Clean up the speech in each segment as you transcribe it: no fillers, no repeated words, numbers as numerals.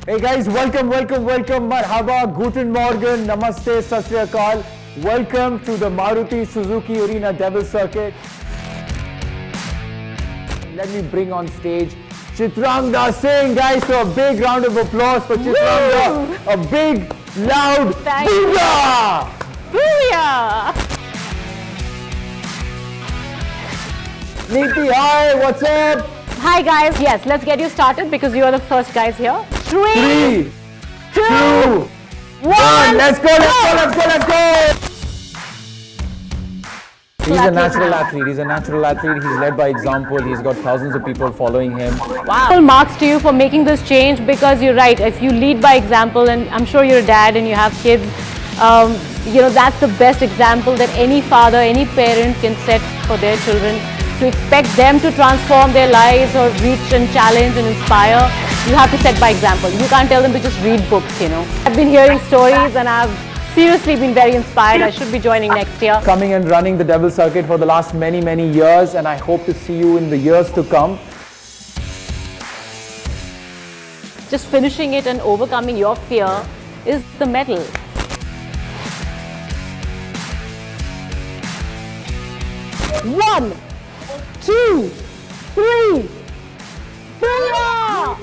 Hey guys, welcome. Marhaba, Guten Morgen, Namaste, Sat Sri Akal. Welcome to the Maruti Suzuki Arena Devil Circuit. Let me bring on stage Chitrangda Singh, guys. So a big round of applause for Chitrangda. A big, loud booyah! Booyah! Neeti, hi, what's up? Hi guys, yes, let's get you started because you are the first guys here. 3, 2, 1, let's go! He's a natural athlete. He's led by example. He's got thousands of people following him. Wow. Full marks to you for making this change because you're right. If you lead by example, and I'm sure you're a dad and you have kids, that's the best example that any father, any parent can set for their children. To expect them to transform their lives or reach and challenge and inspire, you have to set by example. You can't tell them to just read books, I've been hearing stories and I've seriously been very inspired. I should be joining next year. Coming and running the Devil Circuit for the last many years, and I hope to see you in the years to come. Just finishing it and overcoming your fear is the medal. One, 2, 3. Booyah!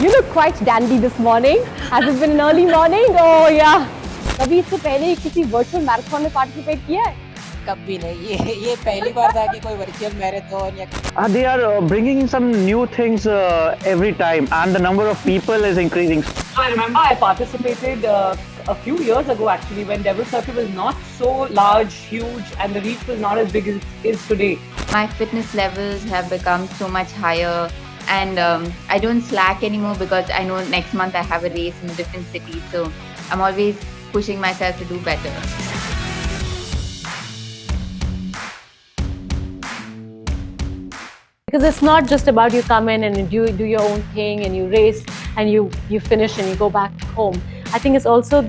You look quite dandy this morning. Has it been an early morning? Oh yeah. कभी इससे पहले किसी virtual marathon में participate किया है? कभी नहीं, ये पहली बार था कि कोई वर्चुअल मैराथन या They are bringing some new things every time, and the number of people is increasing. I remember I participated a few years ago actually when Devil Circuit was not so large, huge, and the reach was not as big as it is today. My fitness levels have become so much higher, and I don't slack anymore because I know next month I have a race in a different city, so I'm always pushing myself to do better. Because it's not just about you come in and you do your own thing and you race and you finish and you go back home. I think it's also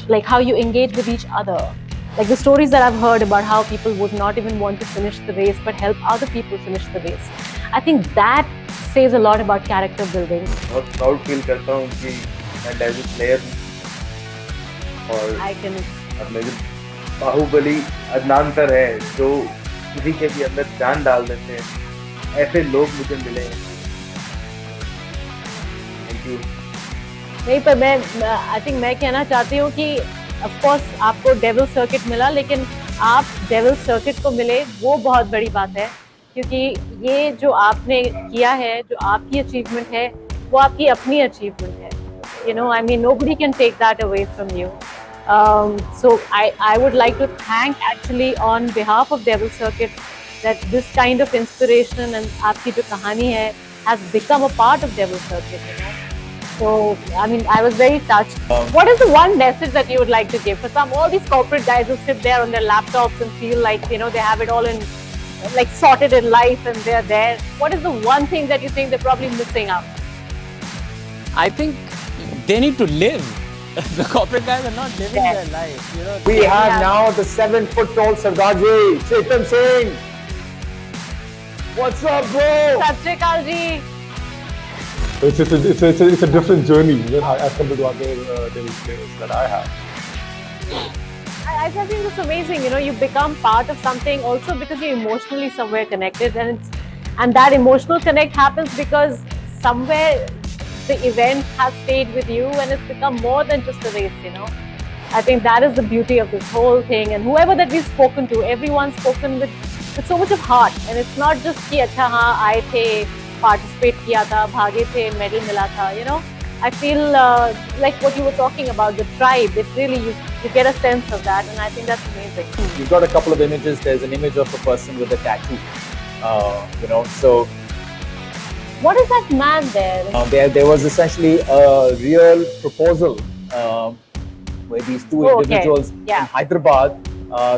like how you engage with each other. Like the stories that I've heard about how people would not even want to finish the race but help other people finish the race. I think that says a lot about character building. बहुत proud feel करता हूँ कि मैं devil player हूँ और मेरे Baahubali Adnan sir है जो किसी के भी अंदर जान डाल देते हैं. ऐसे लोग मुझे मिले हैं. Thank you. नहीं पर I think मैं कहना चाहती हूँ कि of course आपको डेविल सर्किट मिला, लेकिन आप डेविल सर्किट को मिले वो बहुत बड़ी बात है, क्योंकि ये जो आपने किया है, जो आपकी अचीवमेंट है, वो आपकी अपनी अचीवमेंट है. I mean, nobody can take that away from you. So I would like to thank actually on behalf of Devil Circuit that this kind of inspiration and आपकी जो कहानी है has become a part of Devil Circuit. So, I mean, I was very touched. What is the one message that you would like to give for all these corporate guys who sit there on their laptops and feel like, they have it all like sorted in life and they're there? What is the one thing that you think they're probably missing out? I think they need to live. The corporate guys are not living their life. We have now the 7-foot-tall Sardaji, Chetan Singh. What's up, bro? Sat Sri Akal ji. It's a different journey as compared to other tennis players that I have. I think it's amazing. You become part of something also because you're emotionally somewhere connected, and that emotional connect happens because somewhere the event has stayed with you and it's become more than just a race. I think that is the beauty of this whole thing. And whoever that we've spoken to, everyone's spoken with so much of heart, and it's not just कि अच्छा हाँ आए थे, participate किया था, भागे थे, medal मिला था. I feel like what you were talking about, the tribe, it really, you get a sense of that, and I think that's amazing. You've got a couple of images. There's an image of a person with a tattoo, so. What is that man there? There was essentially a real proposal where these two individuals in Hyderabad.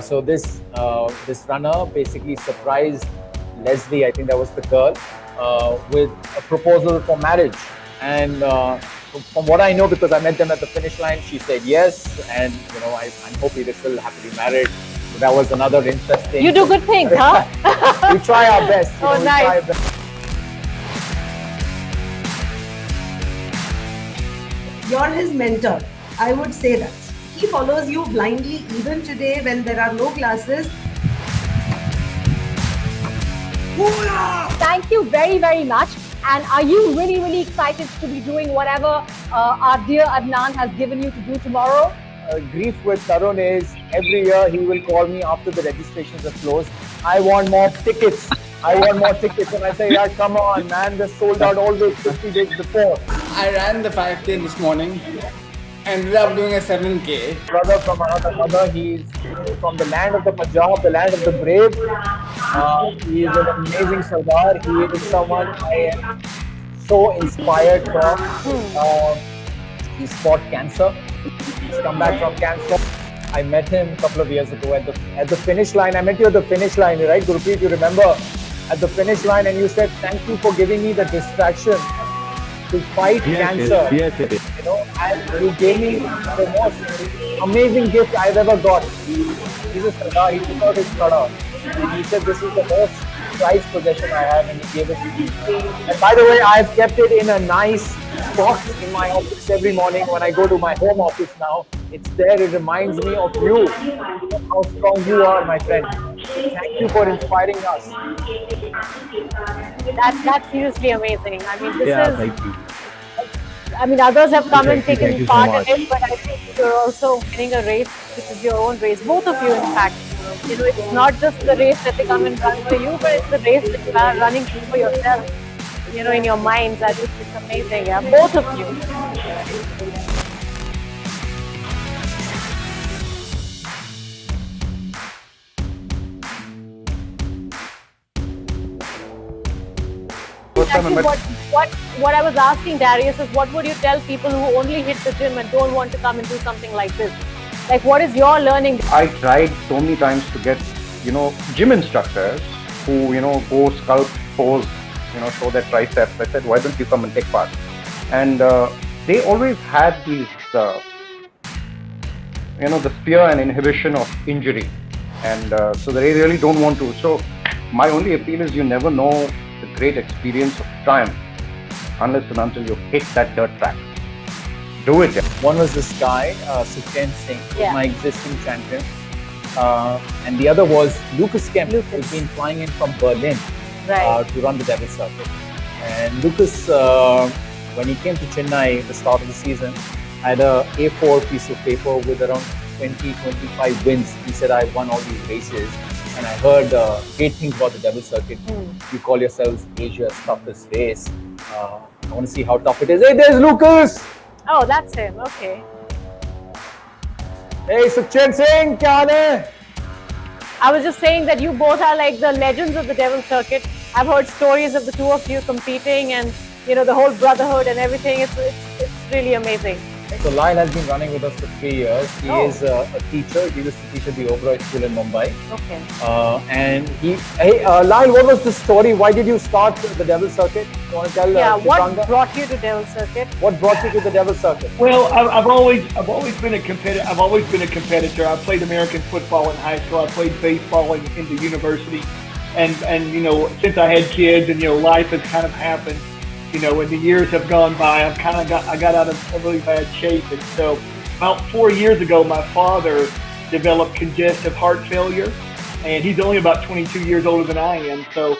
So this runner basically surprised Leslie, I think that was the girl, with a proposal for marriage. And from what I know, because I met them at the finish line, she said yes, and I'm hoping they're still happily married. So that was another interesting. You do good things, huh? We try our best. Oh, nice. you're his mentor. I would say that. He follows you blindly even today when there are no classes. Thank you very, very much. And are you really, really excited to be doing whatever our dear Adnan has given you to do tomorrow? Grief with Tarun is every year he will call me after the registrations are closed. I want more tickets. I want more tickets. And I say, yeah, come on, man, they're sold out always 50 days before. I ran the 5K this morning. Ended up doing a 7K. Brother from another mother, he's from the land of the Punjab, the land of the brave. He is an amazing Sardar. He is someone I am so inspired from. He's fought cancer. He's come back from cancer. I met him a couple of years ago at the finish line. I met you at the finish line, right, Gurpreet? You remember? At the finish line, and you said, "Thank you for giving me the distraction to fight cancer." Yes. You know, and you gave me the most amazing gift I've ever got. He's a Sardar. He took out his Sardar. And he said, "This is the most prized possession I have," and he gave it to me. And by the way, I've kept it in a nice box in my office every morning when I go to my home office now. It's there. It reminds me of you, how strong you are, my friend. Thank you for inspiring us. That's seriously amazing. I mean, this is. Thank you. I mean, others have come and Thank taken you so part much. in it, but I think you're also winning a race, which is your own race. Both of you, in fact. You know, it's not just the race that they come and run for you, but it's the race that you are running for yourself. You know, in your minds. I think it's amazing. Yeah, both of you. Actually, what I was asking Darius is, what would you tell people who only hit the gym and don't want to come and do something like this? Like, what is your learning? I tried so many times to get, gym instructors who, go sculpt, pose, show their triceps. I said, why don't you come and take part? And they always had these, the fear and inhibition of injury. And so they really don't want to. So my only appeal is, you never know the great experience of triumph unless and until you hit that dirt track. Do it. One was this guy, Sukhchand Singh, who's my existing champion. And the other was Lucas Kemp, who's been flying in from Berlin to run the Devil Circuit. And Lucas, when he came to Chennai at the start of the season, had a A4 piece of paper with around 20-25 wins. He said, I won all these races. And I heard great things about the Devil Circuit. You call yourselves Asia's toughest race. I want to see how tough it is. Hey, there's Lucas! Oh, that's him. Okay. Hey, Sukhchand Singh, kya haal hai? I was just saying that you both are like the legends of the Devil Circuit. I've heard stories of the two of you competing and, the whole brotherhood and everything. It's really amazing. So Lyle has been running with us for 3 years. He is a teacher. He used to teach at the Oberoi School in Mumbai. Okay. And Lyle, what was the story? Why did you start the Devil Circuit? You want to tell? What brought you to Devil Circuit? What brought you to the Devil Circuit? Well, I've always been a competitor. I've always been a competitor. I played American football in high school. I played baseball in the university, and since I had kids and life has kind of happened. And the years have gone by, I got out of a really bad shape. And so about 4 years ago, my father developed congestive heart failure, and he's only about 22 years older than I am. So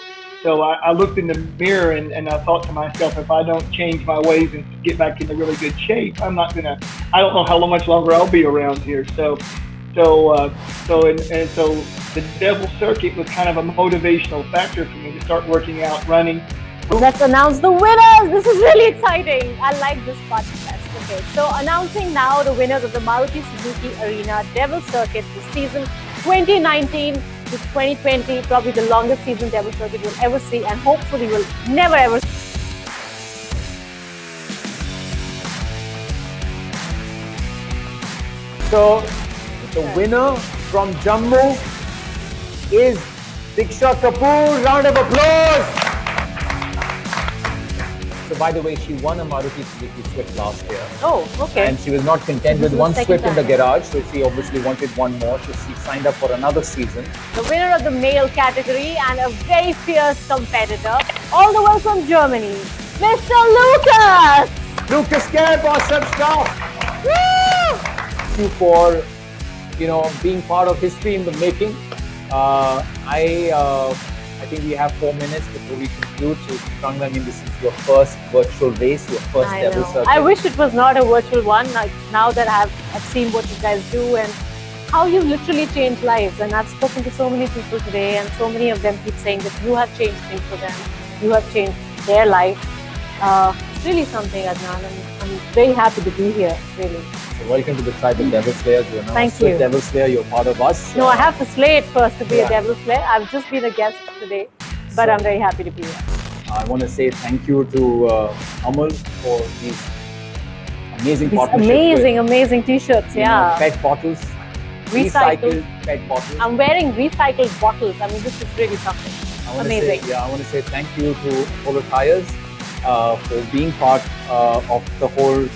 I looked in the mirror and I thought to myself, if I don't change my ways and get back into really good shape, I don't know how much longer I'll be around here. So the Devil Circuit was kind of a motivational factor for me to start working out, running. Let's announce the winners. This is really exciting. I like this part best. Okay, so announcing now the winners of the Maruti Suzuki Arena Devil Circuit this season 2019 to 2020, probably the longest season Devil Circuit will ever see, and hopefully will never ever see. So the winner from Jammu is Diksha Kapoor. Round of applause. So by the way, she won a Maruti Suzuki Swift last year. Oh, okay. And she was not content with one Swift in the garage, so she obviously wanted one more. So she signed up for another season. The winner of the male category and a very fierce competitor, all the way from Germany, Mr. Lucas! Lucas Kerr, awesome stuff. Thank you for, being part of history in the making. I think we have 4 minutes before we conclude. So, Prangangin, this is your first virtual race, your first Devil Circuit. I wish it was not a virtual one. Like now that I've seen what you guys do and how you literally change lives. And I've spoken to so many people today, and so many of them keep saying that you have changed things for them. You have changed their life. It's really something, Adnan. I'm very happy to be here, really. So welcome to the tribe of Devil Slayers. You're now Thank a you. Devil Slayer. You're part of us. No, I have to slay it first to be a Devil Slayer. I've just been a guest today, but I'm very happy to be here. I want to say thank you to Amul for these amazing partnerships. Amazing T-shirts. Yeah. Pet bottles. Recycled pet bottles. I'm wearing recycled bottles. I mean, this is really something amazing. I want to say thank you to Apollo Tyres for being part of the whole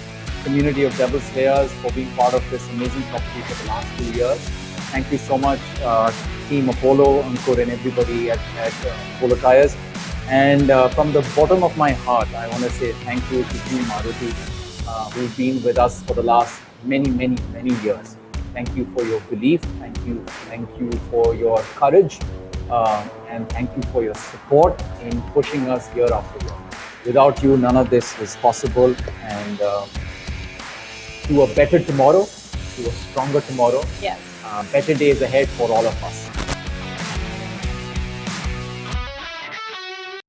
community of Devil Slayers, for being part of this amazing property for the last 2 years. Thank you so much, Team Apollo, Ankur, and everybody at Apollo Tyres. And from the bottom of my heart, I want to say thank you to Team Maruti, who've been with us for the last many years. Thank you for your belief. Thank you for your courage, and thank you for your support in pushing us year after year. Without you, none of this was possible. And to a better tomorrow, to a stronger tomorrow. Yes. Better days ahead for all of us.